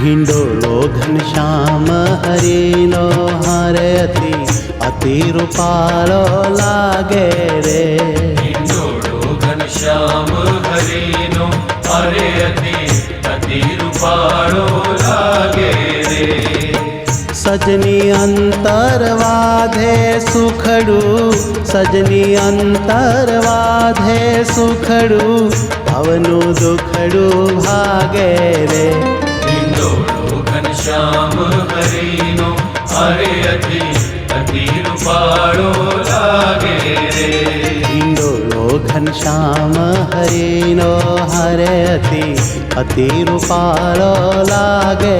હિંડોળો ઘનશ્યામ હરિનો હારે અતિ રૂપાળો લાગે રે. હિંડોળો ઘનશ્યામ હરિનો હારે અતિ રૂપાળો લાગે રે. સજની અંતરવાધે સુખડું, સજની અંતરવાધે સુખડું, ભવનું દુખડું ભાગે રે. હિંડોળો ઘનશ્યામ હરિનો હારે અતિ રૂપાળો લાગે રે. હિંડોળો ઘનશ્યામ હરિનો હારે અતિ રૂપાળો લાગે